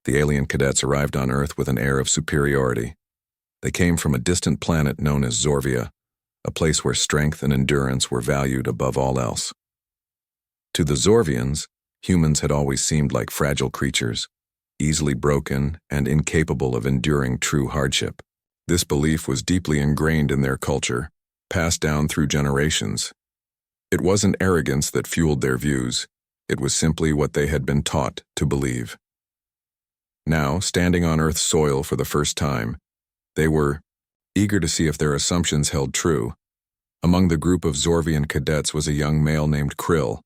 The alien cadets arrived on Earth with an air of superiority. They came from a distant planet known as Zorvia, a place where strength and endurance were valued above all else. To the Zorvians, humans had always seemed like fragile creatures, easily broken and incapable of enduring true hardship. This belief was deeply ingrained in their culture, passed down through generations. It wasn't arrogance that fueled their views, it was simply what they had been taught to believe. Now, standing on Earth's soil for the first time, they were eager to see if their assumptions held true. Among the group of Zorvian cadets was a young male named Krill.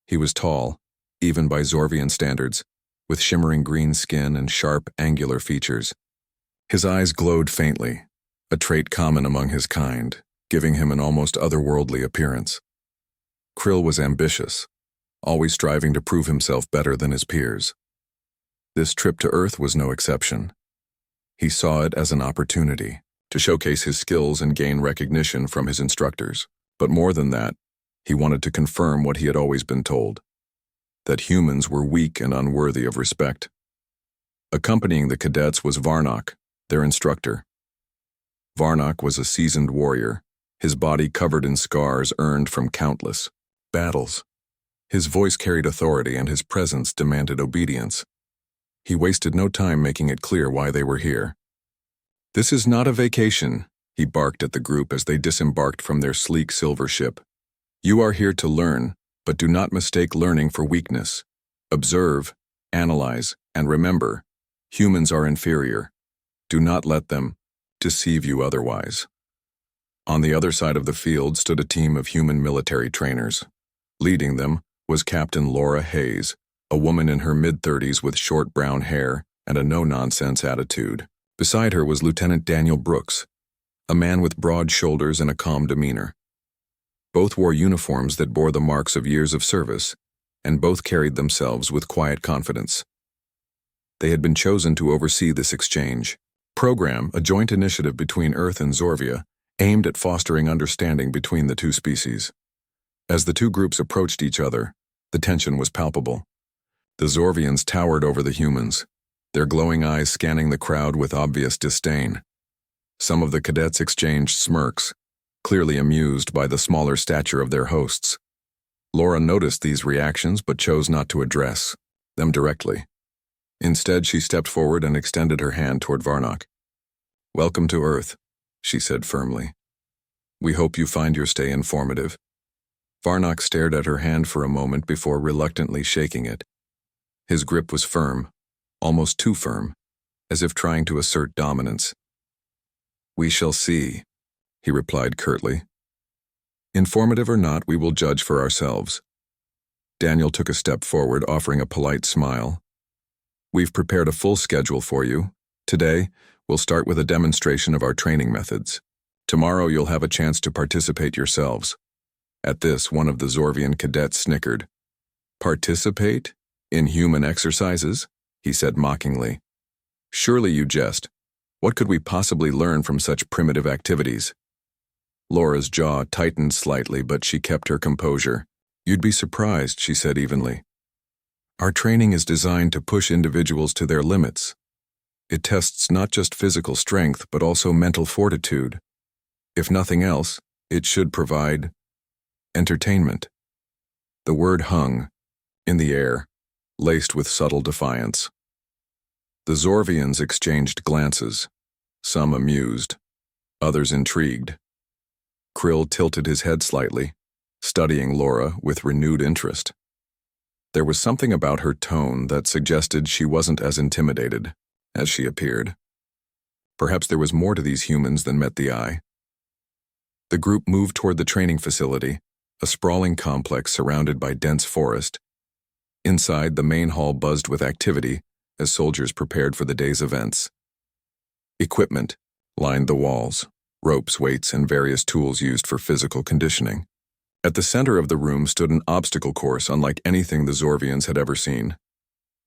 He was tall, even by Zorvian standards, with shimmering green skin and sharp, angular features. His eyes glowed faintly, a trait common among his kind, giving him an almost otherworldly appearance. Krill was ambitious, always striving to prove himself better than his peers. This trip to Earth was no exception. He saw it as an opportunity to showcase his skills and gain recognition from his instructors. But more than that, he wanted to confirm what he had always been told, that humans were weak and unworthy of respect. Accompanying the cadets was Varnock, their instructor. Varnock was a seasoned warrior, his body covered in scars earned from countless battles. His voice carried authority and his presence demanded obedience. He wasted no time making it clear why they were here. "This is not a vacation," he barked at the group as they disembarked from their sleek silver ship. "You are here to learn, but do not mistake learning for weakness. Observe, analyze, and remember, humans are inferior. Do not let them deceive you otherwise." On the other side of the field stood a team of human military trainers. Leading them was Captain Laura Hayes, a woman in her mid-30s with short brown hair and a no-nonsense attitude. Beside her was Lieutenant Daniel Brooks, a man with broad shoulders and a calm demeanor. Both wore uniforms that bore the marks of years of service, and both carried themselves with quiet confidence. They had been chosen to oversee this exchange program, a joint initiative between Earth and Zorvia, aimed at fostering understanding between the two species. As the two groups approached each other, the tension was palpable. The Zorvians towered over the humans, their glowing eyes scanning the crowd with obvious disdain. Some of the cadets exchanged smirks, clearly amused by the smaller stature of their hosts. Laura noticed these reactions but chose not to address them directly. Instead, she stepped forward and extended her hand toward Varnock. "Welcome to Earth," she said firmly. "We hope you find your stay informative." Varnock stared at her hand for a moment before reluctantly shaking it. His grip was firm, almost too firm, as if trying to assert dominance. "We shall see," he replied curtly. "Informative or not, we will judge for ourselves." Daniel took a step forward, offering a polite smile. "We've prepared a full schedule for you. Today, we'll start with a demonstration of our training methods. Tomorrow, you'll have a chance to participate yourselves." At this, one of the Zorvian cadets snickered. "Participate? In human exercises?" he said mockingly. "Surely you jest. What could we possibly learn from such primitive activities?" Laura's jaw tightened slightly, but she kept her composure. "You'd be surprised," she said evenly. "Our training is designed to push individuals to their limits. It tests not just physical strength, but also mental fortitude. If nothing else, it should provide entertainment." The word hung in the air, laced with subtle defiance. The Zorvians exchanged glances, some amused, others intrigued. Krill tilted his head slightly, studying Laura with renewed interest. There was something about her tone that suggested she wasn't as intimidated as she appeared. Perhaps there was more to these humans than met the eye. The group moved toward the training facility, a sprawling complex surrounded by dense forest. Inside, the main hall buzzed with activity as soldiers prepared for the day's events. Equipment lined the walls, ropes, weights, and various tools used for physical conditioning. At the center of the room stood an obstacle course unlike anything the Zorvians had ever seen.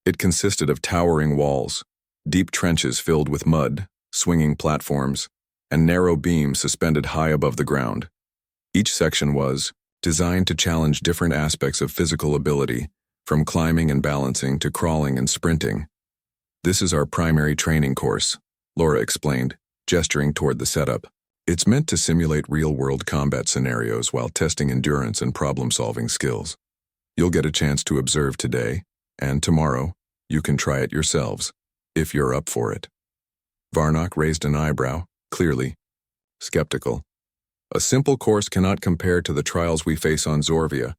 It consisted of towering walls, deep trenches filled with mud, swinging platforms, and narrow beams suspended high above the ground. Each section was designed to challenge different aspects of physical ability, from climbing and balancing to crawling and sprinting. This is our primary training course, Laura explained, gesturing toward the setup. It's meant to simulate real-world combat scenarios while testing endurance and problem-solving skills. You'll get a chance to observe today, and tomorrow, you can try it yourselves, if you're up for it. Varnock raised an eyebrow, clearly skeptical. A simple course cannot compare to the trials we face on Zorvia.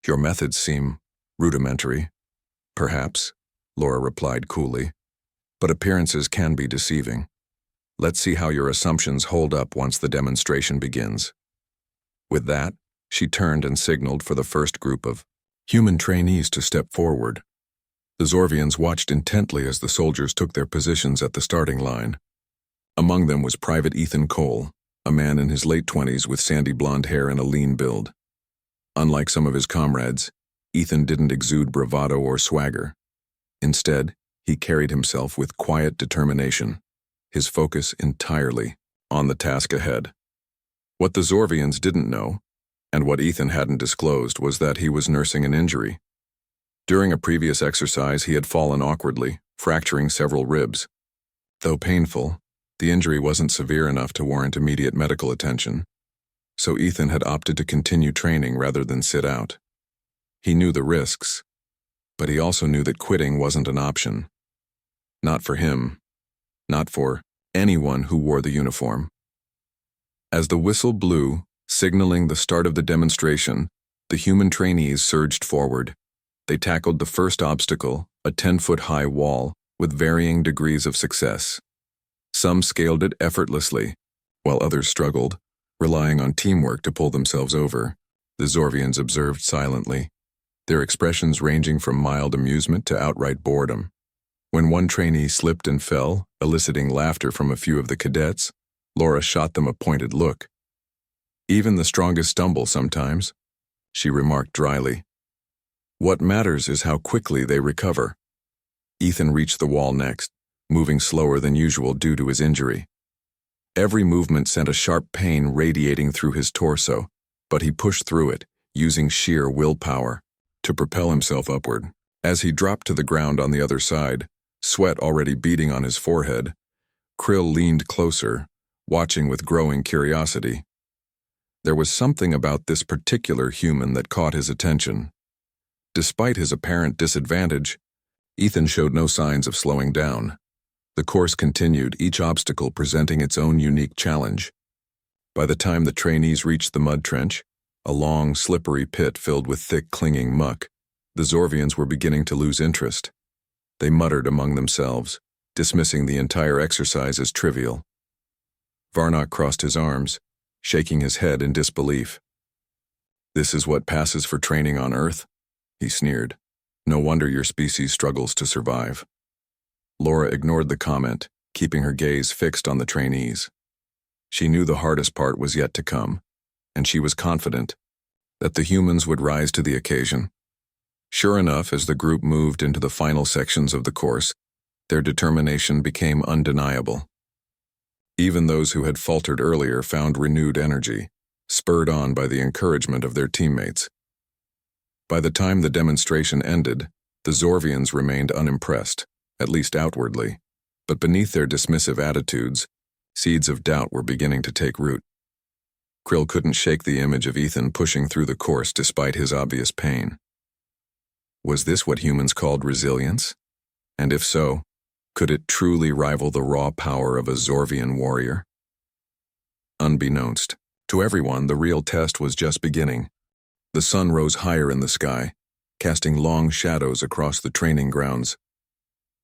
Your methods seem rudimentary. Perhaps, Laura replied coolly, but appearances can be deceiving. Let's see how your assumptions hold up once the demonstration begins. With that, she turned and signaled for the first group of human trainees to step forward. The Zorvians watched intently as the soldiers took their positions at the starting line. Among them was Private Ethan Cole, a man in his late 20s with sandy blonde hair and a lean build. Unlike some of his comrades, Ethan didn't exude bravado or swagger. Instead, he carried himself with quiet determination, his focus entirely on the task ahead. What the Zorvians didn't know, and what Ethan hadn't disclosed, was that he was nursing an injury. During a previous exercise, he had fallen awkwardly, fracturing several ribs. Though painful, the injury wasn't severe enough to warrant immediate medical attention, so Ethan had opted to continue training rather than sit out. He knew the risks, but he also knew that quitting wasn't an option. Not for him. Not for anyone who wore the uniform. As the whistle blew, signaling the start of the demonstration, the human trainees surged forward. They tackled the first obstacle, a 10-foot-high wall, with varying degrees of success. Some scaled it effortlessly, while others struggled, relying on teamwork to pull themselves over. The Zorvians observed silently, their expressions ranging from mild amusement to outright boredom. When one trainee slipped and fell, eliciting laughter from a few of the cadets, Laura shot them a pointed look. Even the strongest stumble sometimes, she remarked dryly. What matters is how quickly they recover. Ethan reached the wall next, moving slower than usual due to his injury. Every movement sent a sharp pain radiating through his torso, but he pushed through it, using sheer willpower to propel himself upward. As he dropped to the ground on the other side, sweat already beading on his forehead, Krill leaned closer, watching with growing curiosity. There was something about this particular human that caught his attention. Despite his apparent disadvantage, Ethan showed no signs of slowing down. The course continued, each obstacle presenting its own unique challenge. By the time the trainees reached the mud trench, a long, slippery pit filled with thick, clinging muck, the Zorvians were beginning to lose interest. They muttered among themselves, dismissing the entire exercise as trivial. Varnock crossed his arms, shaking his head in disbelief. This is what passes for training on Earth? He sneered. No wonder your species struggles to survive. Laura ignored the comment, keeping her gaze fixed on the trainees. She knew the hardest part was yet to come, and she was confident that the humans would rise to the occasion. Sure enough, as the group moved into the final sections of the course, their determination became undeniable. Even those who had faltered earlier found renewed energy, spurred on by the encouragement of their teammates. By the time the demonstration ended, the Zorvians remained unimpressed, at least outwardly, but beneath their dismissive attitudes, seeds of doubt were beginning to take root. Krill couldn't shake the image of Ethan pushing through the course despite his obvious pain. Was this what humans called resilience? And if so, could it truly rival the raw power of a Zorvian warrior? Unbeknownst to everyone, the real test was just beginning. The sun rose higher in the sky, casting long shadows across the training grounds.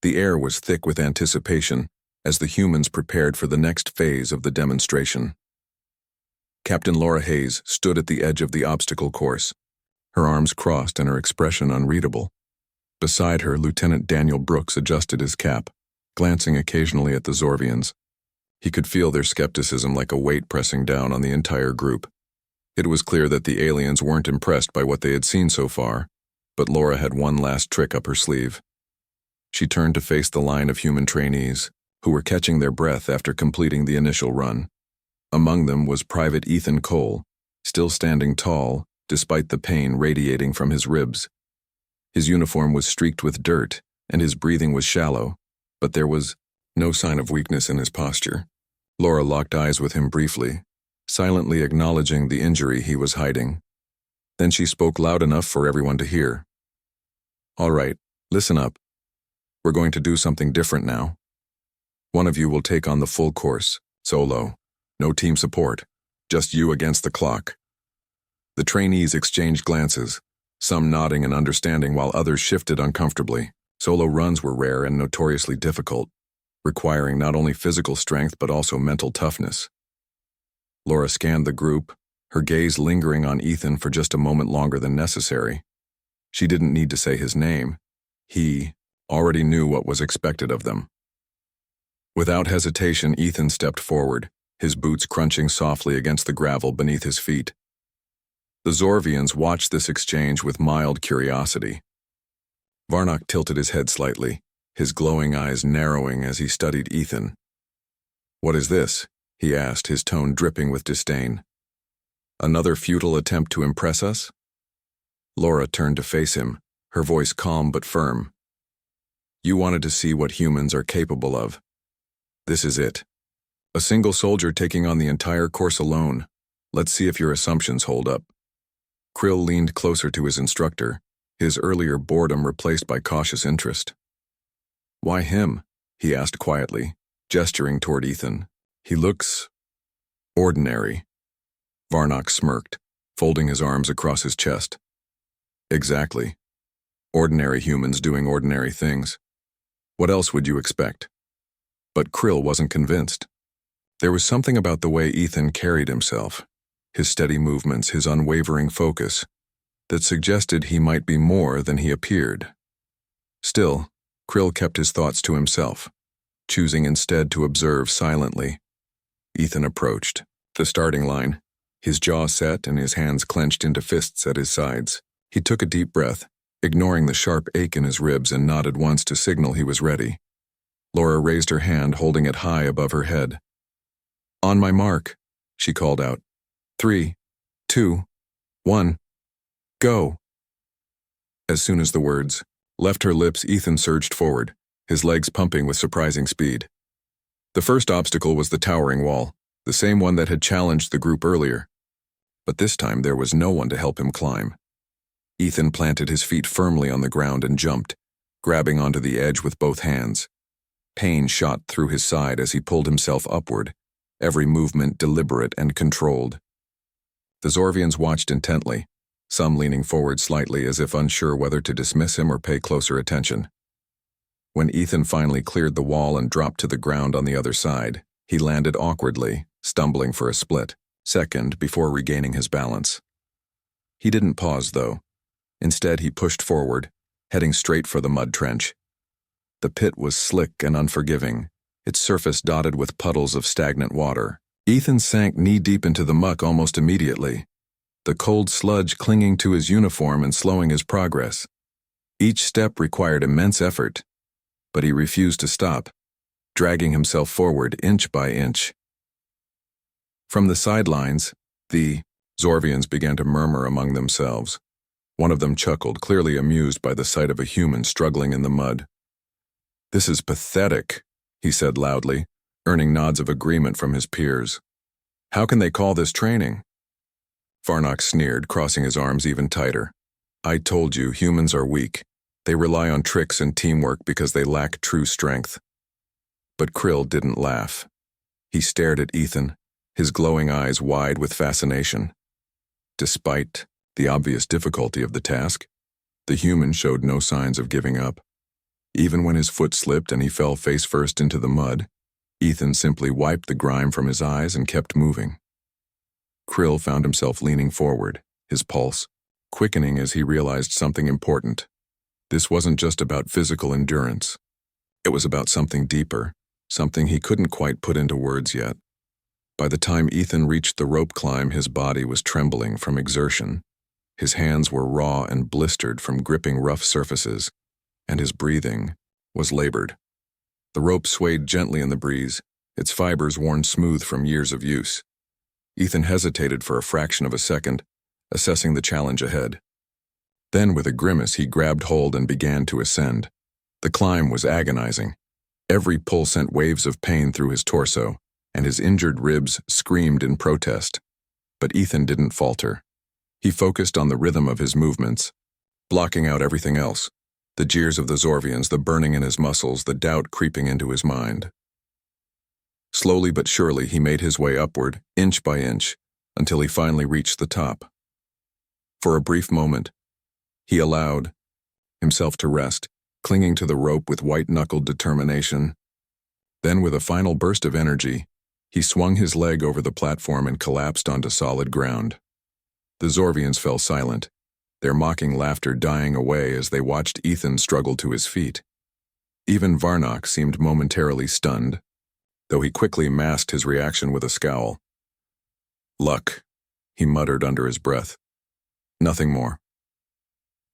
The air was thick with anticipation as the humans prepared for the next phase of the demonstration. Captain Laura Hayes stood at the edge of the obstacle course, her arms crossed and her expression unreadable. Beside her, Lieutenant Daniel Brooks adjusted his cap, glancing occasionally at the Zorvians. He could feel their skepticism like a weight pressing down on the entire group. It was clear that the aliens weren't impressed by what they had seen so far, but Laura had one last trick up her sleeve. She turned to face the line of human trainees, who were catching their breath after completing the initial run. Among them was Private Ethan Cole, still standing tall, despite the pain radiating from his ribs. His uniform was streaked with dirt, and his breathing was shallow, but there was no sign of weakness in his posture. Laura locked eyes with him briefly, silently acknowledging the injury he was hiding. Then she spoke loud enough for everyone to hear. "All right, listen up. We're going to do something different now. One of you will take on the full course, solo. No team support, just you against the clock." The trainees exchanged glances, some nodding and understanding while others shifted uncomfortably. Solo runs were rare and notoriously difficult, requiring not only physical strength but also mental toughness. Laura scanned the group, her gaze lingering on Ethan for just a moment longer than necessary. She didn't need to say his name. He already knew what was expected of them. Without hesitation, Ethan stepped forward, his boots crunching softly against the gravel beneath his feet. The Zorvians watched this exchange with mild curiosity. Varnock tilted his head slightly, his glowing eyes narrowing as he studied Ethan. "What is this?" he asked, his tone dripping with disdain. "Another futile attempt to impress us?" Laura turned to face him, her voice calm but firm. "You wanted to see what humans are capable of. This is it. A single soldier taking on the entire course alone. Let's see if your assumptions hold up." Krill leaned closer to his instructor, his earlier boredom replaced by cautious interest. "Why him?" he asked quietly, gesturing toward Ethan. "He looks ordinary." Varnock smirked, folding his arms across his chest. "Exactly. Ordinary humans doing ordinary things. What else would you expect?" But Krill wasn't convinced. There was something about the way Ethan carried himself, his steady movements, his unwavering focus, that suggested he might be more than he appeared. Still, Krill kept his thoughts to himself, choosing instead to observe silently. Ethan approached the starting line, his jaw set and his hands clenched into fists at his sides. He took a deep breath, ignoring the sharp ache in his ribs, and nodded once to signal he was ready. Laura raised her hand, holding it high above her head. "On my mark," she called out. 3, 2, 1, go." As soon as the words left her lips, Ethan surged forward, his legs pumping with surprising speed. The first obstacle was the towering wall, the same one that had challenged the group earlier. But this time there was no one to help him climb. Ethan planted his feet firmly on the ground and jumped, grabbing onto the edge with both hands. Pain shot through his side as he pulled himself upward, every movement deliberate and controlled. The Zorvians watched intently, some leaning forward slightly as if unsure whether to dismiss him or pay closer attention. When Ethan finally cleared the wall and dropped to the ground on the other side, he landed awkwardly, stumbling for a split second before regaining his balance. He didn't pause, though. Instead, he pushed forward, heading straight for the mud trench. The pit was slick and unforgiving, its surface dotted with puddles of stagnant water. Ethan sank knee-deep into the muck almost immediately, the cold sludge clinging to his uniform and slowing his progress. Each step required immense effort, but he refused to stop, dragging himself forward inch by inch. From the sidelines, the Zorvians began to murmur among themselves. One of them chuckled, clearly amused by the sight of a human struggling in the mud. "This is pathetic," he said loudly, earning nods of agreement from his peers. "How can they call this training?" Varnock sneered, crossing his arms even tighter. "I told you, humans are weak. They rely on tricks and teamwork because they lack true strength." But Krill didn't laugh. He stared at Ethan, his glowing eyes wide with fascination. Despite the obvious difficulty of the task, the human showed no signs of giving up. Even when his foot slipped and he fell face first into the mud, Ethan simply wiped the grime from his eyes and kept moving. Krill found himself leaning forward, his pulse quickening as he realized something important. This wasn't just about physical endurance. It was about something deeper, something he couldn't quite put into words yet. By the time Ethan reached the rope climb, his body was trembling from exertion. His hands were raw and blistered from gripping rough surfaces, and his breathing was labored. The rope swayed gently in the breeze, its fibers worn smooth from years of use. Ethan hesitated for a fraction of a second, assessing the challenge ahead. Then, with a grimace, he grabbed hold and began to ascend. The climb was agonizing. Every pull sent waves of pain through his torso, and his injured ribs screamed in protest. But Ethan didn't falter. He focused on the rhythm of his movements, blocking out everything else. The jeers of the Zorvians, the burning in his muscles, the doubt creeping into his mind. Slowly but surely he made his way upward, inch by inch, until he finally reached the top. For a brief moment, he allowed himself to rest, clinging to the rope with white-knuckled determination. Then, with a final burst of energy, he swung his leg over the platform and collapsed onto solid ground. The Zorvians fell silent, their mocking laughter dying away as they watched Ethan struggle to his feet. Even Varnock seemed momentarily stunned, though he quickly masked his reaction with a scowl. "Luck," he muttered under his breath. "Nothing more."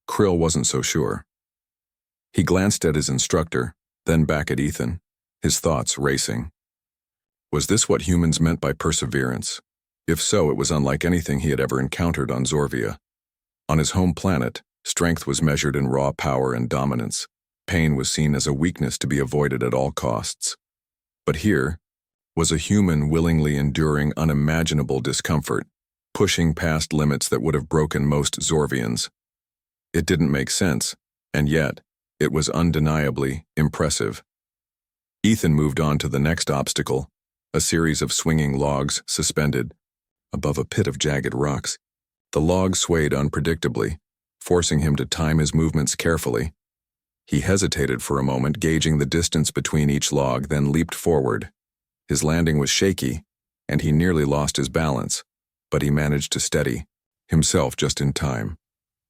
Krill wasn't so sure. He glanced at his instructor, then back at Ethan, his thoughts racing. Was this what humans meant by perseverance? If so, it was unlike anything he had ever encountered on Zorvia. On his home planet, strength was measured in raw power and dominance. Pain was seen as a weakness to be avoided at all costs. But here was a human willingly enduring unimaginable discomfort, pushing past limits that would have broken most Zorvians. It didn't make sense, and yet, it was undeniably impressive. Ethan moved on to the next obstacle, a series of swinging logs suspended above a pit of jagged rocks. The logs swayed unpredictably, forcing him to time his movements carefully. He hesitated for a moment, gauging the distance between each log, then leaped forward. His landing was shaky, and he nearly lost his balance, but he managed to steady himself just in time.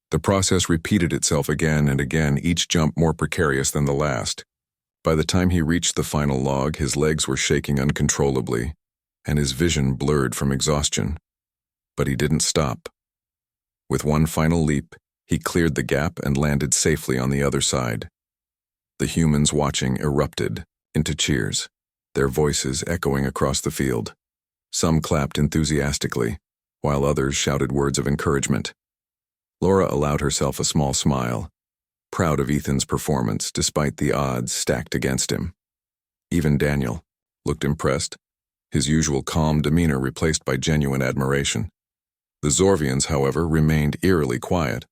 The process repeated itself again and again, each jump more precarious than the last. By the time he reached the final log, his legs were shaking uncontrollably, and his vision blurred from exhaustion. But he didn't stop. With one final leap, he cleared the gap and landed safely on the other side. The humans watching erupted into cheers, their voices echoing across the field. Some clapped enthusiastically, while others shouted words of encouragement. Laura allowed herself a small smile, proud of Ethan's performance despite the odds stacked against him. Even Daniel looked impressed, his usual calm demeanor replaced by genuine admiration. The Zorvians, however, remained eerily quiet.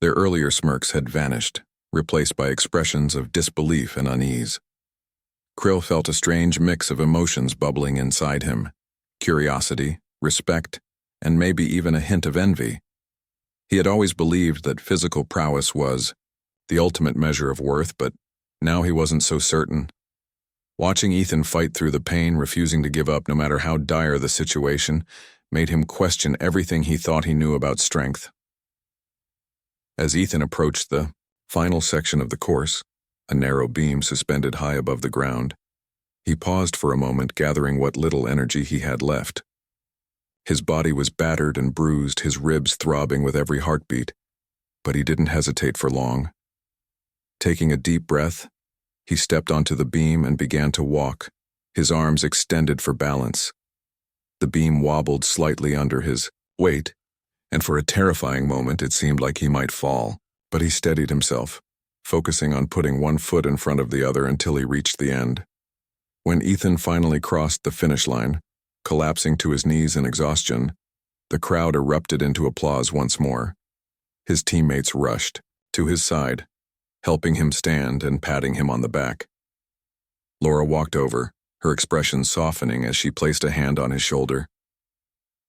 Their earlier smirks had vanished, replaced by expressions of disbelief and unease. Krill felt a strange mix of emotions bubbling inside him: curiosity, respect, and maybe even a hint of envy. He had always believed that physical prowess was the ultimate measure of worth, but now he wasn't so certain. Watching Ethan fight through the pain, refusing to give up no matter how dire the situation, made him question everything he thought he knew about strength. As Ethan approached the final section of the course, a narrow beam suspended high above the ground, he paused for a moment, gathering what little energy he had left. His body was battered and bruised, his ribs throbbing with every heartbeat, but he didn't hesitate for long. Taking a deep breath, he stepped onto the beam and began to walk, his arms extended for balance. The beam wobbled slightly under his weight, and for a terrifying moment it seemed like he might fall, but he steadied himself, focusing on putting one foot in front of the other until he reached the end. When Ethan finally crossed the finish line, collapsing to his knees in exhaustion, the crowd erupted into applause once more. His teammates rushed to his side, helping him stand and patting him on the back. Laura walked over, her expression softening as she placed a hand on his shoulder.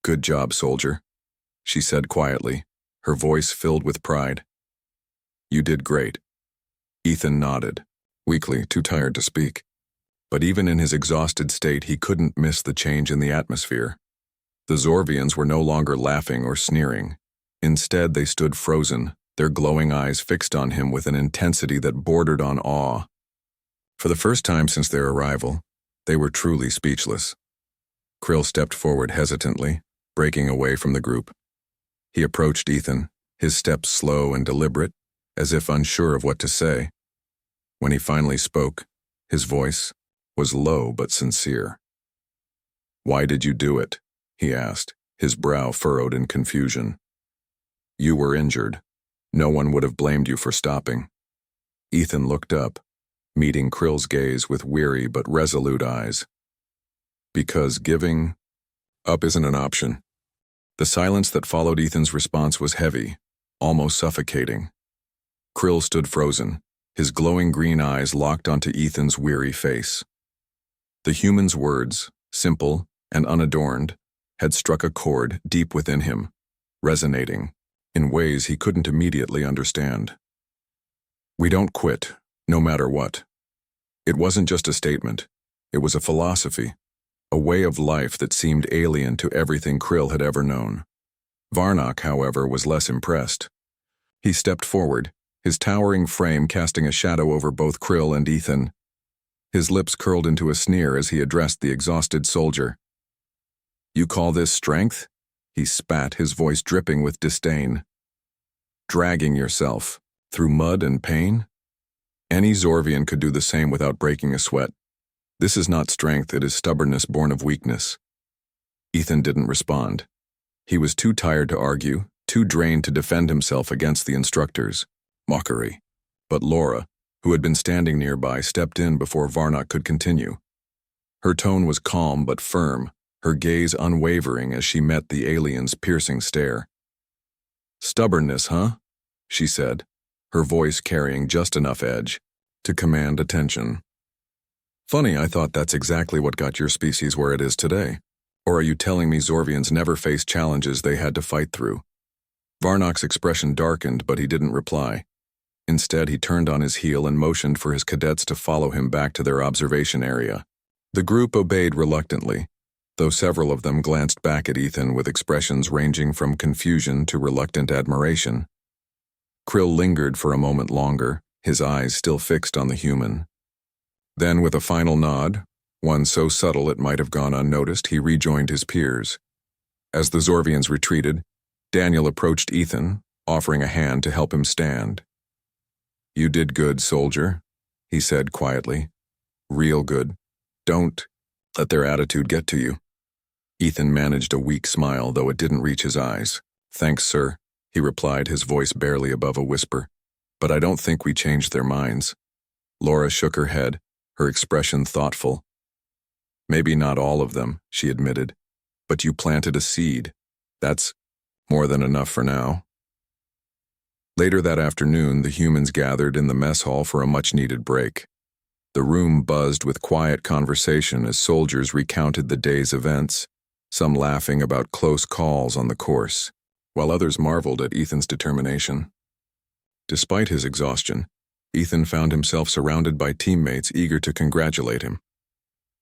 "Good job, soldier," she said quietly, her voice filled with pride. "You did great." Ethan nodded, weakly, too tired to speak. But even in his exhausted state, he couldn't miss the change in the atmosphere. The Zorvians were no longer laughing or sneering. Instead, they stood frozen, their glowing eyes fixed on him with an intensity that bordered on awe. For the first time since their arrival, they were truly speechless. Krill stepped forward hesitantly, breaking away from the group. He approached Ethan, his steps slow and deliberate, as if unsure of what to say. When he finally spoke, his voice was low but sincere. "Why did you do it?" he asked, his brow furrowed in confusion. "You were injured. No one would have blamed you for stopping." Ethan looked up, meeting Krill's gaze with weary but resolute eyes. Because giving up isn't an option. The silence that followed Ethan's response was heavy, almost suffocating. Krill stood frozen, his glowing green eyes locked onto Ethan's weary face. The human's words, simple and unadorned, had struck a chord deep within him, resonating in ways he couldn't immediately understand. We don't quit, no matter what. It wasn't just a statement, it was a philosophy, a way of life that seemed alien to everything Krill had ever known. Varnock, however, was less impressed. He stepped forward, his towering frame casting a shadow over both Krill and Ethan. His lips curled into a sneer as he addressed the exhausted soldier. "You call this strength?" He spat, his voice dripping with disdain. "Dragging yourself through mud and pain? Any Zorvian could do the same without breaking a sweat. This is not strength, it is stubbornness born of weakness." Ethan didn't respond. He was too tired to argue, too drained to defend himself against the instructor's mockery. But Laura, who had been standing nearby, stepped in before Varnock could continue. Her tone was calm but firm, her gaze unwavering as she met the alien's piercing stare. "Stubbornness, huh?" she said, her voice carrying just enough edge to command attention. "Funny, I thought that's exactly what got your species where it is today. Or are you telling me Zorvians never faced challenges they had to fight through?" Varnock's expression darkened, but he didn't reply. Instead, he turned on his heel and motioned for his cadets to follow him back to their observation area. The group obeyed reluctantly, though several of them glanced back at Ethan with expressions ranging from confusion to reluctant admiration. Krill lingered for a moment longer, his eyes still fixed on the human. Then, with a final nod, one so subtle it might have gone unnoticed, he rejoined his peers. As the Zorvians retreated, Daniel approached Ethan, offering a hand to help him stand. "You did good, soldier," he said quietly. "Real good. Don't let their attitude get to you." Ethan managed a weak smile, though it didn't reach his eyes. "Thanks, sir," he replied, his voice barely above a whisper. "But I don't think we changed their minds." Laura shook her head, her expression thoughtful. "Maybe not all of them," she admitted, "but you planted a seed. That's more than enough for now." Later that afternoon, the humans gathered in the mess hall for a much-needed break. The room buzzed with quiet conversation as soldiers recounted the day's events, some laughing about close calls on the course, while others marveled at Ethan's determination. Despite his exhaustion, Ethan found himself surrounded by teammates eager to congratulate him.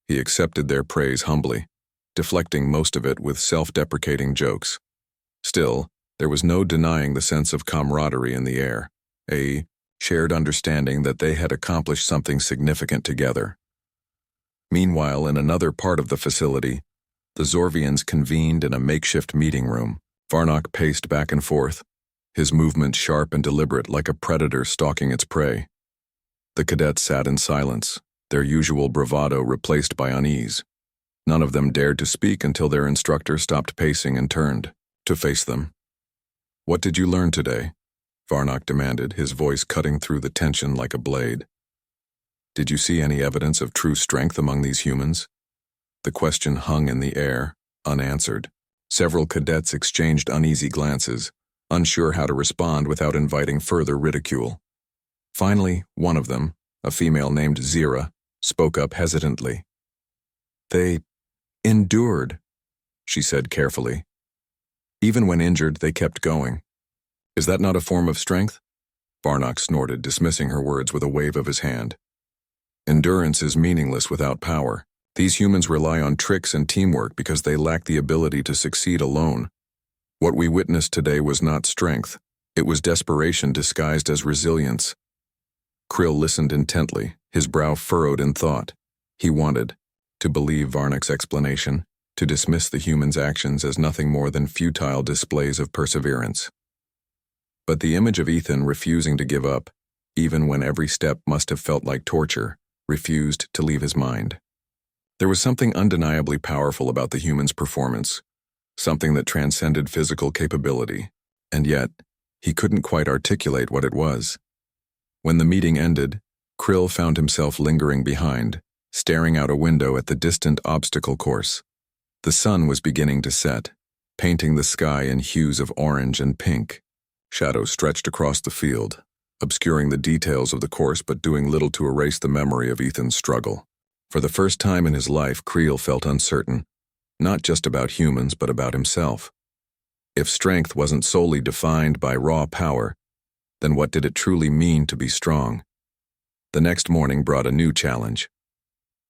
He accepted their praise humbly, deflecting most of it with self-deprecating jokes. Still, there was no denying the sense of camaraderie in the air, a shared understanding that they had accomplished something significant together. Meanwhile, in another part of the facility, the Zorvians convened in a makeshift meeting room. Varnock paced back and forth, his movements sharp and deliberate like a predator stalking its prey. The cadets sat in silence, their usual bravado replaced by unease. None of them dared to speak until their instructor stopped pacing and turned to face them. "What did you learn today?" Varnock demanded, his voice cutting through the tension like a blade. "Did you see any evidence of true strength among these humans?" The question hung in the air, unanswered. Several cadets exchanged uneasy glances, unsure how to respond without inviting further ridicule. Finally, one of them, a female named Zira, spoke up hesitantly. "They endured," she said carefully. "Even when injured, they kept going. Is that not a form of strength?" Varnock snorted, dismissing her words with a wave of his hand. "Endurance is meaningless without power. These humans rely on tricks and teamwork because they lack the ability to succeed alone. What we witnessed today was not strength. It was desperation disguised as resilience." Krill listened intently, his brow furrowed in thought. He wanted to believe Varnock's explanation, to dismiss the humans' actions as nothing more than futile displays of perseverance. But the image of Ethan refusing to give up, even when every step must have felt like torture, refused to leave his mind. There was something undeniably powerful about the human's performance, something that transcended physical capability, and yet, he couldn't quite articulate what it was. When the meeting ended, Krill found himself lingering behind, staring out a window at the distant obstacle course. The sun was beginning to set, painting the sky in hues of orange and pink. Shadows stretched across the field, obscuring the details of the course but doing little to erase the memory of Ethan's struggle. For the first time in his life, Krill felt uncertain, not just about humans but about himself. If strength wasn't solely defined by raw power, then what did it truly mean to be strong? The next morning brought a new challenge.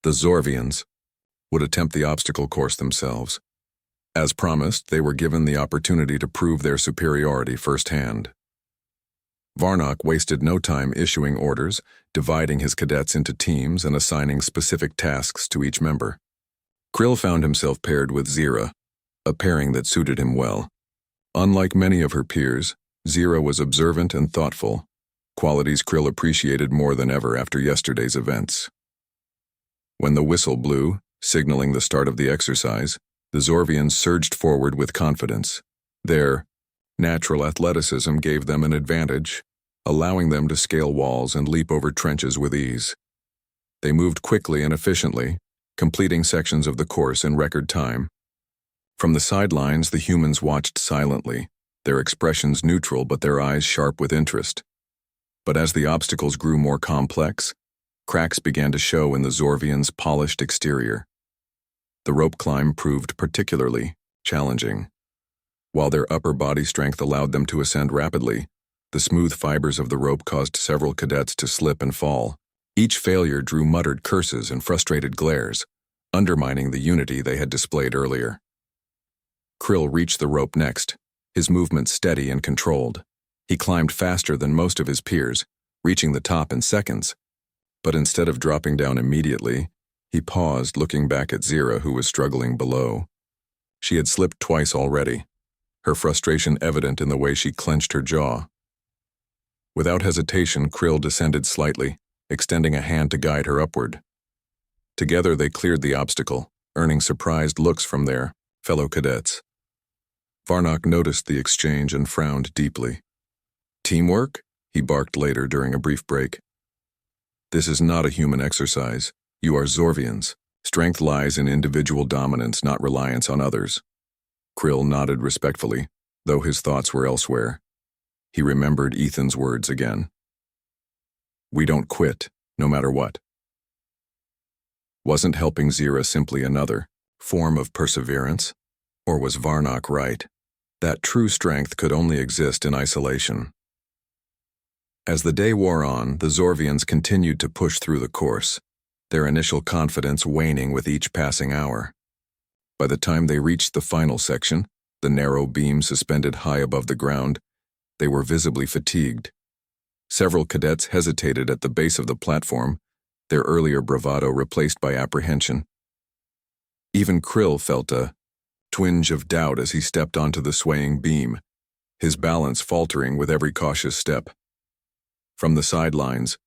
The Zorvians would attempt the obstacle course themselves. As promised, they were given the opportunity to prove their superiority firsthand. Varnock wasted no time issuing orders, dividing his cadets into teams and assigning specific tasks to each member. Krill found himself paired with Zira, a pairing that suited him well. Unlike many of her peers, Zira was observant and thoughtful, qualities Krill appreciated more than ever after yesterday's events. When the whistle blew, signaling the start of the exercise, the Zorvians surged forward with confidence. Their natural athleticism gave them an advantage, allowing them to scale walls and leap over trenches with ease. They moved quickly and efficiently, completing sections of the course in record time. From the sidelines, the humans watched silently, their expressions neutral but their eyes sharp with interest. But as the obstacles grew more complex, cracks began to show in the Zorvians' polished exterior. The rope climb proved particularly challenging. While their upper body strength allowed them to ascend rapidly, the smooth fibers of the rope caused several cadets to slip and fall. Each failure drew muttered curses and frustrated glares, undermining the unity they had displayed earlier. Krill reached the rope next, his movements steady and controlled. He climbed faster than most of his peers, reaching the top in seconds. But instead of dropping down immediately, he paused, looking back at Zira, who was struggling below. She had slipped twice already, her frustration evident in the way she clenched her jaw. Without hesitation, Krill descended slightly, extending a hand to guide her upward. Together they cleared the obstacle, earning surprised looks from their fellow cadets. Varnock noticed the exchange and frowned deeply. "Teamwork?" he barked later during a brief break. "This is not a human exercise. You are Zorvians. Strength lies in individual dominance, not reliance on others." Krill nodded respectfully, though his thoughts were elsewhere. He remembered Ethan's words again. "We don't quit, no matter what." Wasn't helping Zira simply another form of perseverance? Or was Varnock right? That true strength could only exist in isolation. As the day wore on, the Zorvians continued to push through the course, their initial confidence waning with each passing hour. By the time they reached the final section, the narrow beam suspended high above the ground, they were visibly fatigued. Several cadets hesitated at the base of the platform, their earlier bravado replaced by apprehension. Even Krill felt a twinge of doubt as he stepped onto the swaying beam, his balance faltering with every cautious step. From the sidelines,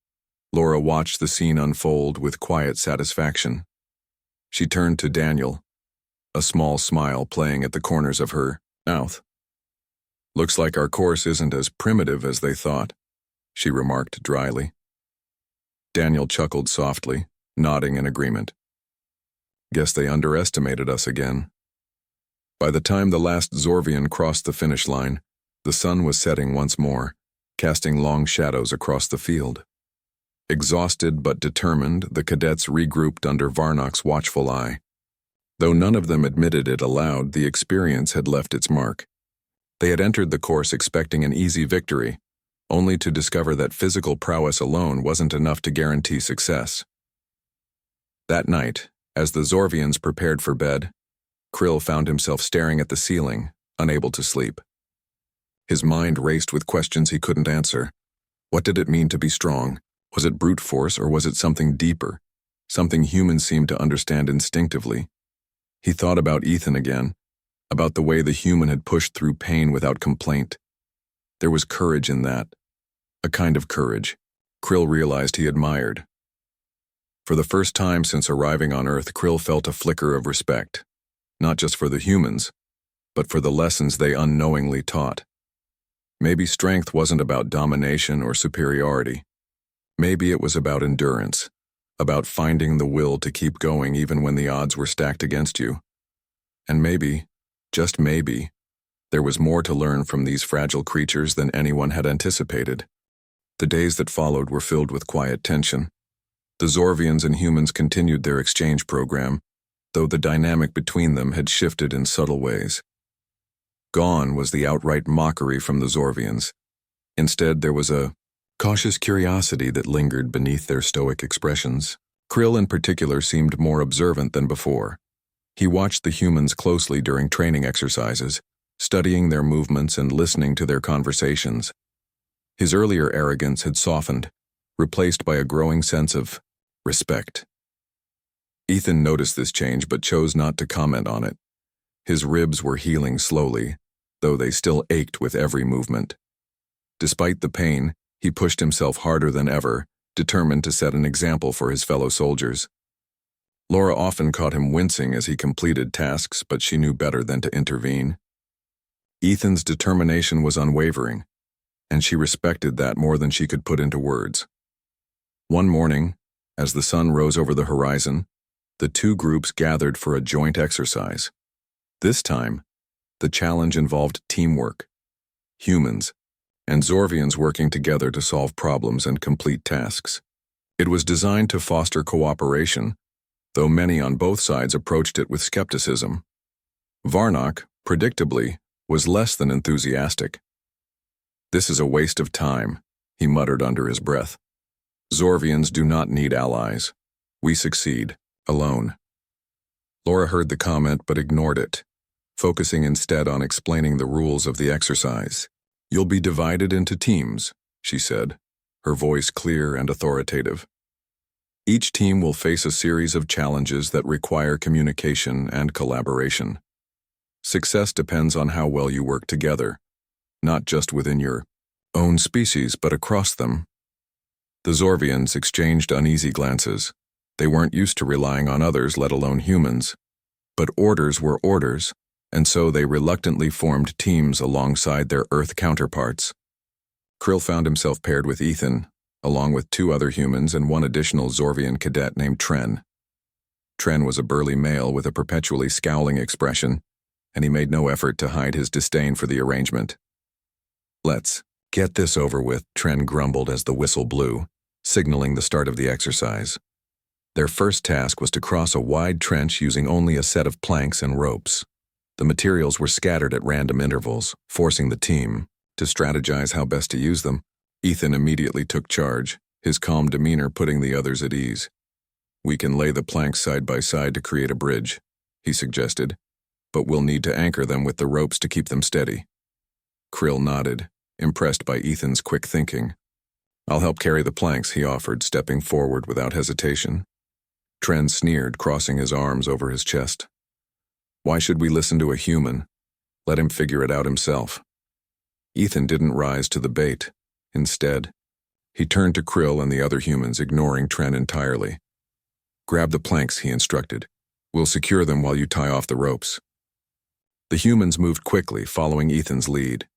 Laura watched the scene unfold with quiet satisfaction. She turned to Daniel, a small smile playing at the corners of her mouth. "Looks like our course isn't as primitive as they thought," she remarked dryly. Daniel chuckled softly, nodding in agreement. "Guess they underestimated us again." By the time the last Zorvian crossed the finish line, the sun was setting once more, casting long shadows across the field. Exhausted but determined, the cadets regrouped under Varnock's watchful eye. Though none of them admitted it aloud, the experience had left its mark. They had entered the course expecting an easy victory, only to discover that physical prowess alone wasn't enough to guarantee success. That night, as the Zorvians prepared for bed, Krill found himself staring at the ceiling, unable to sleep. His mind raced with questions he couldn't answer. What did it mean to be strong? Was it brute force or was it something deeper, something humans seemed to understand instinctively? He thought about Ethan again, about the way the human had pushed through pain without complaint. There was courage in that, a kind of courage Krill realized he admired. For the first time since arriving on Earth, Krill felt a flicker of respect, not just for the humans, but for the lessons they unknowingly taught. Maybe strength wasn't about domination or superiority. Maybe it was about endurance, about finding the will to keep going even when the odds were stacked against you. And maybe, just maybe, there was more to learn from these fragile creatures than anyone had anticipated. The days that followed were filled with quiet tension. The Zorvians and humans continued their exchange program, though the dynamic between them had shifted in subtle ways. Gone was the outright mockery from the Zorvians. Instead, there was a cautious curiosity that lingered beneath their stoic expressions. Krill in particular seemed more observant than before. He watched the humans closely during training exercises, studying their movements and listening to their conversations. His earlier arrogance had softened, replaced by a growing sense of respect. Ethan noticed this change but chose not to comment on it. His ribs were healing slowly, though they still ached with every movement. Despite the pain, he pushed himself harder than ever, determined to set an example for his fellow soldiers. Laura often caught him wincing as he completed tasks, but she knew better than to intervene. Ethan's determination was unwavering, and she respected that more than she could put into words. One morning, as the sun rose over the horizon, the two groups gathered for a joint exercise. This time, the challenge involved teamwork. Humans and Zorvians working together to solve problems and complete tasks. It was designed to foster cooperation, though many on both sides approached it with skepticism. Varnock, predictably, was less than enthusiastic. "This is a waste of time," he muttered under his breath. "Zorvians do not need allies. We succeed, alone." Laura heard the comment but ignored it, focusing instead on explaining the rules of the exercise. "You'll be divided into teams," she said, her voice clear and authoritative. "Each team will face a series of challenges that require communication and collaboration. Success depends on how well you work together, not just within your own species, but across them." The Zorvians exchanged uneasy glances. They weren't used to relying on others, let alone humans. But orders were orders, and so they reluctantly formed teams alongside their Earth counterparts. Krill found himself paired with Ethan, along with two other humans and one additional Zorvian cadet named Tren. Tren was a burly male with a perpetually scowling expression, and he made no effort to hide his disdain for the arrangement. "Let's get this over with," Tren grumbled as the whistle blew, signaling the start of the exercise. Their first task was to cross a wide trench using only a set of planks and ropes. The materials were scattered at random intervals, forcing the team to strategize how best to use them. Ethan immediately took charge, his calm demeanor putting the others at ease. "We can lay the planks side by side to create a bridge," he suggested, "but we'll need to anchor them with the ropes to keep them steady." Krill nodded, impressed by Ethan's quick thinking. "I'll help carry the planks," he offered, stepping forward without hesitation. Tren sneered, crossing his arms over his chest. "Why should we listen to a human? Let him figure it out himself." Ethan didn't rise to the bait. Instead, he turned to Krill and the other humans, ignoring Tren entirely. "Grab the planks," he instructed. "We'll secure them while you tie off the ropes." The humans moved quickly, following Ethan's lead.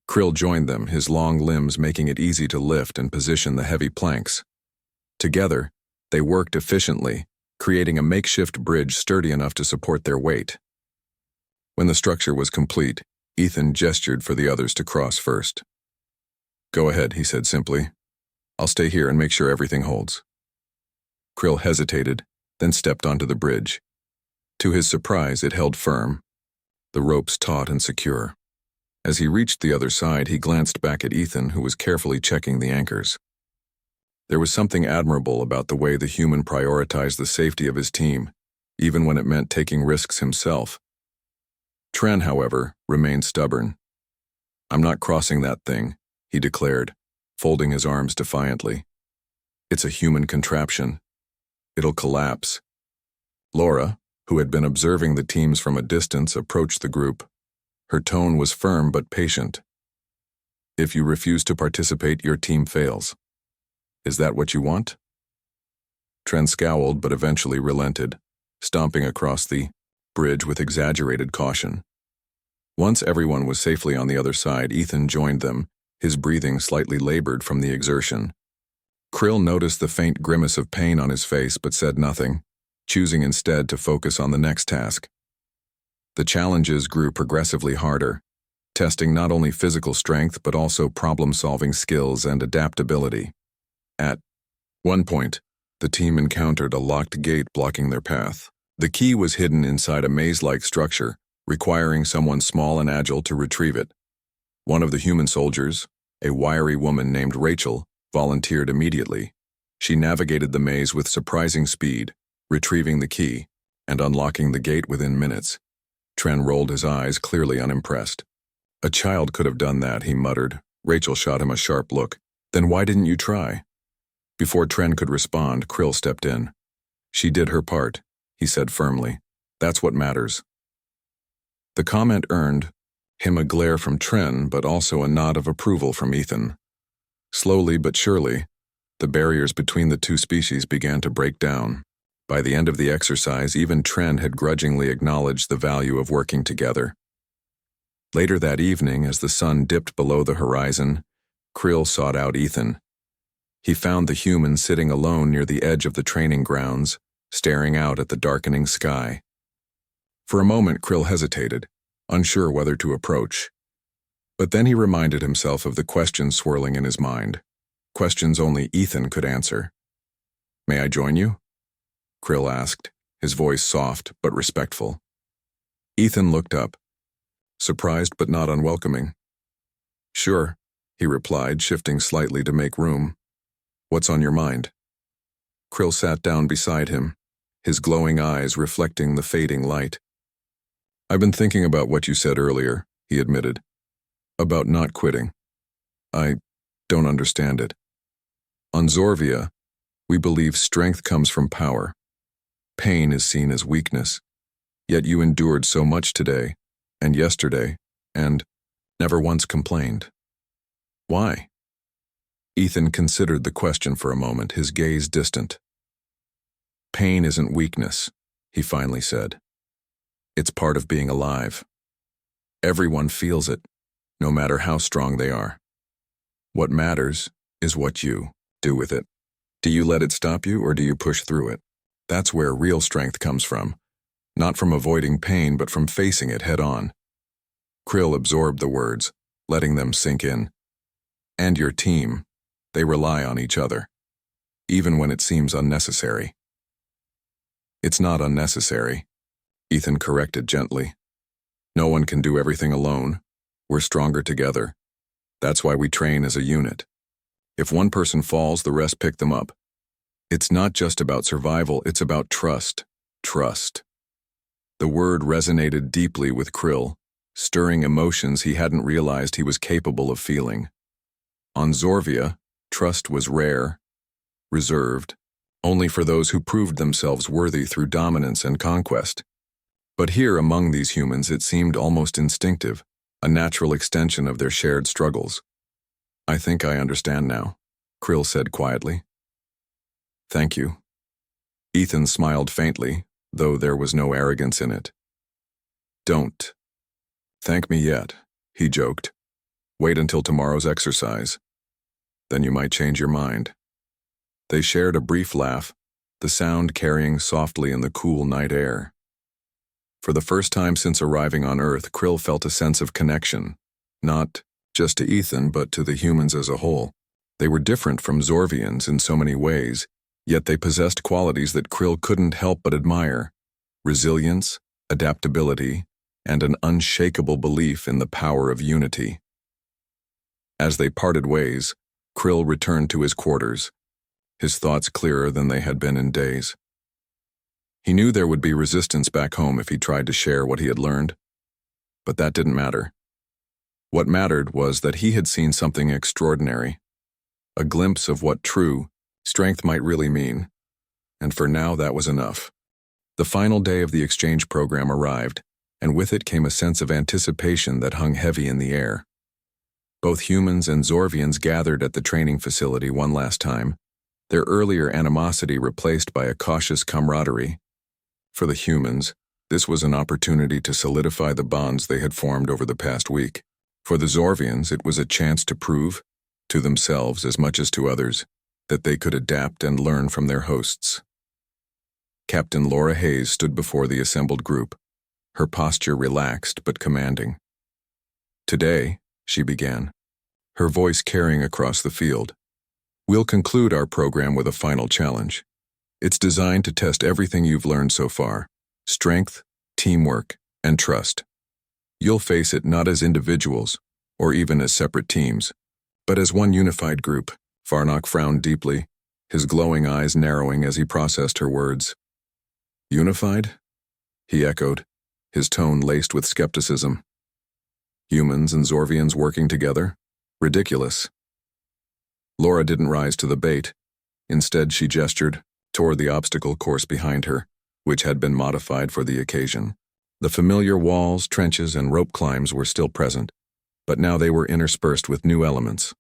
Krill joined them, his long limbs making it easy to lift and position the heavy planks. Together, they worked efficiently, creating a makeshift bridge sturdy enough to support their weight. When the structure was complete, Ethan gestured for the others to cross first. "Go ahead," he said simply. "I'll stay here and make sure everything holds." Krill hesitated, then stepped onto the bridge. To his surprise, it held firm, the ropes taut and secure. As he reached the other side, he glanced back at Ethan, who was carefully checking the anchors. There was something admirable about the way the human prioritized the safety of his team, even when it meant taking risks himself. Tren, however, remained stubborn. "I'm not crossing that thing," he declared, folding his arms defiantly. "It's a human contraption. It'll collapse." Laura, who had been observing the teams from a distance, approached the group. Her tone was firm but patient. "If you refuse to participate, your team fails. Is that what you want?" Tren scowled but eventually relented, stomping across the bridge with exaggerated caution. Once everyone was safely on the other side, Ethan joined them, his breathing slightly labored from the exertion. Krill noticed the faint grimace of pain on his face but said nothing, choosing instead to focus on the next task. The challenges grew progressively harder, testing not only physical strength but also problem-solving skills and adaptability. At one point, the team encountered a locked gate blocking their path. The key was hidden inside a maze-like structure, requiring someone small and agile to retrieve it. One of the human soldiers, a wiry woman named Rachel, volunteered immediately. She navigated the maze with surprising speed, retrieving the key and unlocking the gate within minutes. Tren rolled his eyes, clearly unimpressed. "A child could have done that," he muttered. Rachel shot him a sharp look. "Then why didn't you try?" Before Tren could respond, Krill stepped in. "She did her part," he said firmly. "That's what matters." The comment earned him a glare from Tren, but also a nod of approval from Ethan. Slowly but surely, the barriers between the two species began to break down. By the end of the exercise, even Tren had grudgingly acknowledged the value of working together. Later that evening, as the sun dipped below the horizon, Krill sought out Ethan. He found the human sitting alone near the edge of the training grounds, staring out at the darkening sky. For a moment, Krill hesitated, unsure whether to approach. But then he reminded himself of the questions swirling in his mind, questions only Ethan could answer. "May I join you?" Krill asked, his voice soft but respectful. Ethan looked up, surprised but not unwelcoming. "Sure," he replied, shifting slightly to make room. "What's on your mind?" Krill sat down beside him, his glowing eyes reflecting the fading light. "I've been thinking about what you said earlier," he admitted. "About not quitting. I don't understand it. On Zorvia, we believe strength comes from power. Pain is seen as weakness. Yet you endured so much today, and yesterday, and never once complained. Why?" Ethan considered the question for a moment, his gaze distant. "Pain isn't weakness," he finally said. "It's part of being alive. Everyone feels it, no matter how strong they are. What matters is what you do with it. Do you let it stop you, or do you push through it? That's where real strength comes from, not from avoiding pain, but from facing it head on." Krill absorbed the words, letting them sink in. "And your team, they rely on each other, even when it seems unnecessary." "It's not unnecessary," Ethan corrected gently. "No one can do everything alone. We're stronger together. That's why we train as a unit. If one person falls, the rest pick them up. It's not just about survival, it's about trust. Trust." The word resonated deeply with Krill, stirring emotions he hadn't realized he was capable of feeling. On Zorvia, trust was rare, reserved, only for those who proved themselves worthy through dominance and conquest. But here among these humans it seemed almost instinctive, a natural extension of their shared struggles. "I think I understand now," Krill said quietly. "Thank you." Ethan smiled faintly, though there was no arrogance in it. "Don't thank me yet," he joked. "Wait until tomorrow's exercise. Then you might change your mind." They shared a brief laugh, the sound carrying softly in the cool night air. For the first time since arriving on Earth, Krill felt a sense of connection, not just to Ethan, but to the humans as a whole. They were different from Zorvians in so many ways, yet they possessed qualities that Krill couldn't help but admire: resilience, adaptability, and an unshakable belief in the power of unity. As they parted ways, Krill returned to his quarters, his thoughts clearer than they had been in days. He knew there would be resistance back home if he tried to share what he had learned, but that didn't matter. What mattered was that he had seen something extraordinary, a glimpse of what true strength might really mean, and for now that was enough. The final day of the exchange program arrived, and with it came a sense of anticipation that hung heavy in the air. Both humans and Zorvians gathered at the training facility one last time, their earlier animosity replaced by a cautious camaraderie. For the humans, this was an opportunity to solidify the bonds they had formed over the past week. For the Zorvians, it was a chance to prove, to themselves as much as to others, that they could adapt and learn from their hosts. Captain Laura Hayes stood before the assembled group, her posture relaxed but commanding. "Today," she began, her voice carrying across the field, "we'll conclude our program with a final challenge. It's designed to test everything you've learned so far: strength, teamwork, and trust. You'll face it not as individuals, or even as separate teams, but as one unified group." Varnock frowned deeply, his glowing eyes narrowing as he processed her words. "Unified?" he echoed, his tone laced with skepticism. "Humans and Zorvians working together? Ridiculous." Laura didn't rise to the bait. Instead, she gestured toward the obstacle course behind her, which had been modified for the occasion. The familiar walls, trenches, and rope climbs were still present, but now they were interspersed with new elements,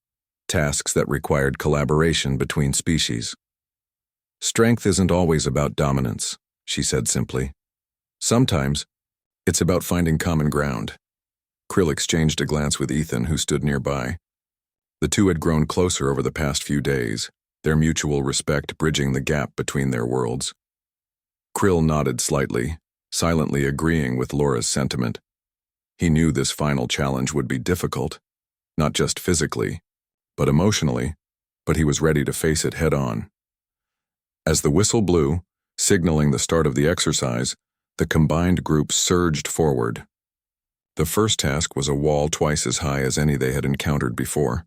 tasks that required collaboration between species. "Strength isn't always about dominance," she said simply. "Sometimes, it's about finding common ground." Krill exchanged a glance with Ethan, who stood nearby. The two had grown closer over the past few days, their mutual respect bridging the gap between their worlds. Krill nodded slightly, silently agreeing with Laura's sentiment. He knew this final challenge would be difficult, not just physically, but emotionally, but he was ready to face it head-on. As the whistle blew, signaling the start of the exercise, the combined group surged forward. The first task was a wall twice as high as any they had encountered before.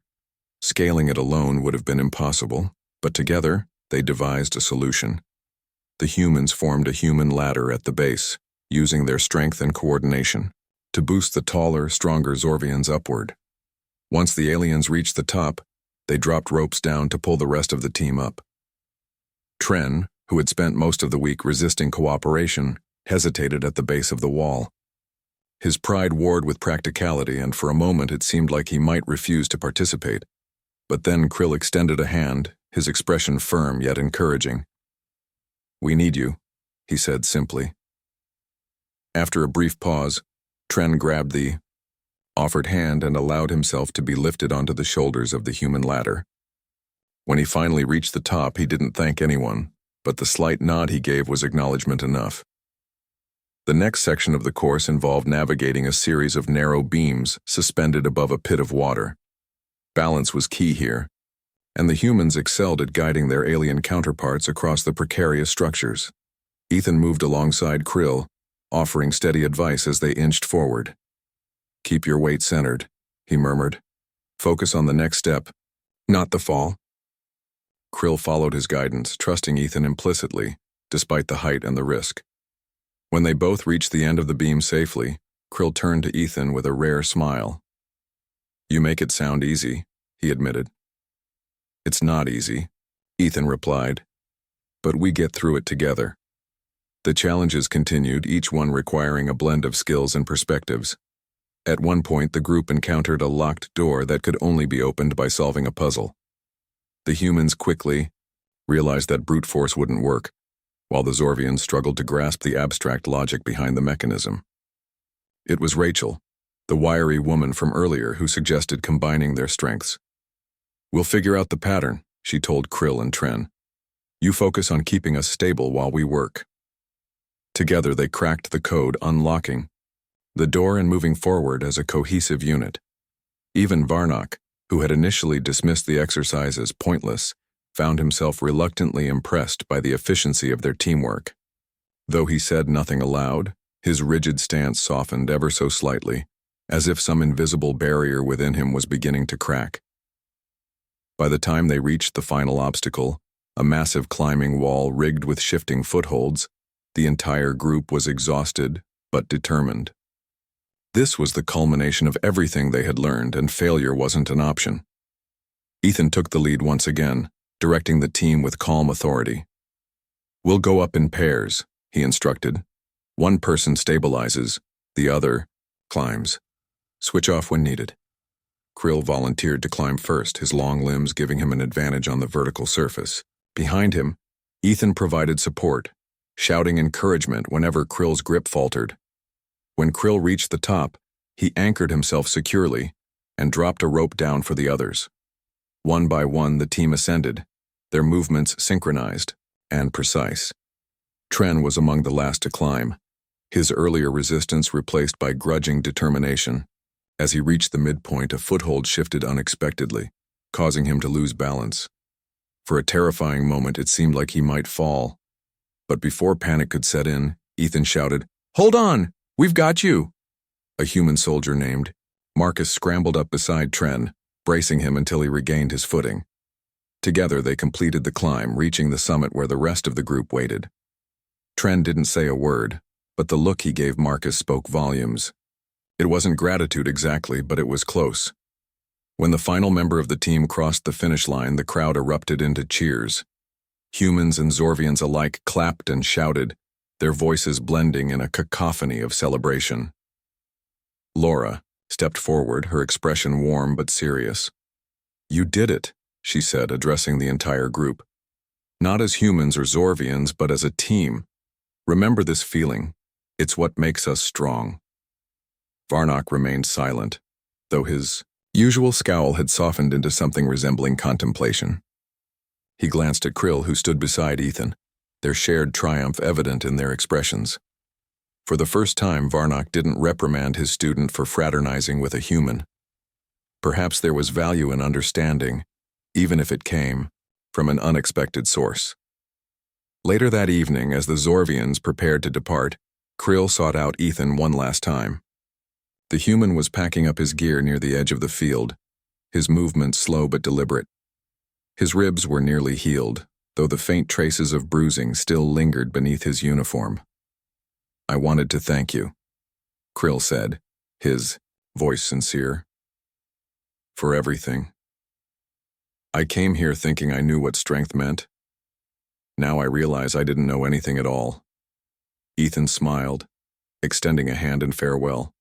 Scaling it alone would have been impossible, but together, they devised a solution. The humans formed a human ladder at the base, using their strength and coordination to boost the taller, stronger Zorvians upward. Once the aliens reached the top, they dropped ropes down to pull the rest of the team up. Tren, who had spent most of the week resisting cooperation, hesitated at the base of the wall. His pride warred with practicality, and for a moment it seemed like he might refuse to participate. But then Krill extended a hand, his expression firm yet encouraging. "We need you," he said simply. After a brief pause, Tren grabbed the offered hand and allowed himself to be lifted onto the shoulders of the human ladder. When he finally reached the top, he didn't thank anyone, but the slight nod he gave was acknowledgement enough. The next section of the course involved navigating a series of narrow beams suspended above a pit of water. Balance was key here, and the humans excelled at guiding their alien counterparts across the precarious structures. Ethan moved alongside Krill, offering steady advice as they inched forward. "Keep your weight centered," he murmured. "Focus on the next step, not the fall." Krill followed his guidance, trusting Ethan implicitly, despite the height and the risk. When they both reached the end of the beam safely, Krill turned to Ethan with a rare smile. "You make it sound easy," he admitted. "It's not easy," Ethan replied, "but we get through it together." The challenges continued, each one requiring a blend of skills and perspectives. At one point, the group encountered a locked door that could only be opened by solving a puzzle. The humans quickly realized that brute force wouldn't work, while the Zorvians struggled to grasp the abstract logic behind the mechanism. It was Rachel, the wiry woman from earlier, who suggested combining their strengths. "We'll figure out the pattern," she told Krill and Tren. "You focus on keeping us stable while we work." Together they cracked the code, unlocking the door and moving forward as a cohesive unit. Even Varnock, who had initially dismissed the exercise as pointless, found himself reluctantly impressed by the efficiency of their teamwork. Though he said nothing aloud, his rigid stance softened ever so slightly, as if some invisible barrier within him was beginning to crack. By the time they reached the final obstacle, a massive climbing wall rigged with shifting footholds, the entire group was exhausted but determined. This was the culmination of everything they had learned, and failure wasn't an option. Ethan took the lead once again, directing the team with calm authority. "We'll go up in pairs," he instructed. "One person stabilizes, the other climbs. Switch off when needed." Krill volunteered to climb first, his long limbs giving him an advantage on the vertical surface. Behind him, Ethan provided support, shouting encouragement whenever Krill's grip faltered. When Krill reached the top, he anchored himself securely and dropped a rope down for the others. One by one, the team ascended, their movements synchronized and precise. Tren was among the last to climb, his earlier resistance replaced by grudging determination. As he reached the midpoint, a foothold shifted unexpectedly, causing him to lose balance. For a terrifying moment, it seemed like he might fall. But before panic could set in, Ethan shouted, "Hold on! We've got you!" A human soldier named Marcus scrambled up beside Tren, bracing him until he regained his footing. Together, they completed the climb, reaching the summit where the rest of the group waited. Tren didn't say a word, but the look he gave Marcus spoke volumes. It wasn't gratitude exactly, but it was close. When the final member of the team crossed the finish line, the crowd erupted into cheers. Humans and Zorvians alike clapped and shouted, their voices blending in a cacophony of celebration. Laura stepped forward, her expression warm but serious. "You did it," she said, addressing the entire group. "Not as humans or Zorvians, but as a team. Remember this feeling. It's what makes us strong." Varnock remained silent, though his usual scowl had softened into something resembling contemplation. He glanced at Krill, who stood beside Ethan, their shared triumph evident in their expressions. For the first time, Varnock didn't reprimand his student for fraternizing with a human. Perhaps there was value in understanding, even if it came from an unexpected source. Later that evening, as the Zorvians prepared to depart, Krill sought out Ethan one last time. The human was packing up his gear near the edge of the field, his movements slow but deliberate. His ribs were nearly healed, though the faint traces of bruising still lingered beneath his uniform. "I wanted to thank you," Krill said, his voice sincere. "For everything. I came here thinking I knew what strength meant. Now I realize I didn't know anything at all." Ethan smiled, extending a hand in farewell.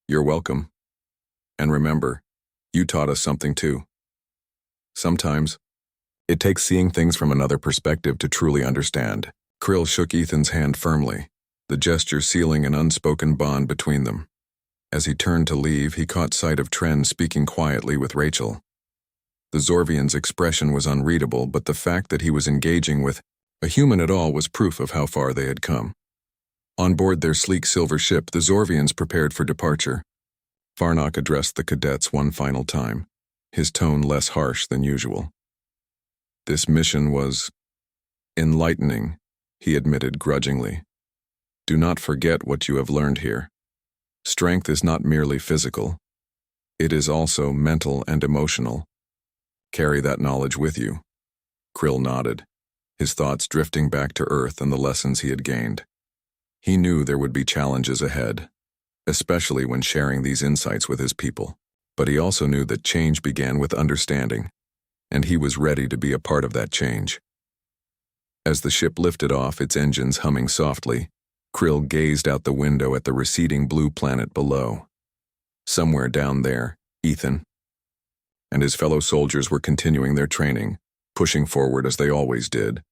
"You're welcome. And remember, you taught us something too. Sometimes, it takes seeing things from another perspective to truly understand." Krill shook Ethan's hand firmly, the gesture sealing an unspoken bond between them. As he turned to leave, he caught sight of Tren speaking quietly with Rachel. The Zorvian's expression was unreadable, but the fact that he was engaging with a human at all was proof of how far they had come. On board their sleek silver ship, the Zorvians prepared for departure. Varnock addressed the cadets one final time, his tone less harsh than usual. "This mission was enlightening," he admitted grudgingly. "Do not forget what you have learned here. Strength is not merely physical. It is also mental and emotional. Carry that knowledge with you." Krill nodded, his thoughts drifting back to Earth and the lessons he had gained. He knew there would be challenges ahead, especially when sharing these insights with his people. But he also knew that change began with understanding, and he was ready to be a part of that change. As the ship lifted off, its engines humming softly, Krill gazed out the window at the receding blue planet below. Somewhere down there, Ethan and his fellow soldiers were continuing their training, pushing forward as they always did.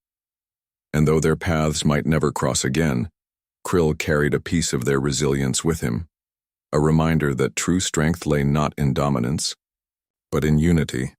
And though their paths might never cross again, Krill carried a piece of their resilience with him, a reminder that true strength lay not in dominance, but in unity.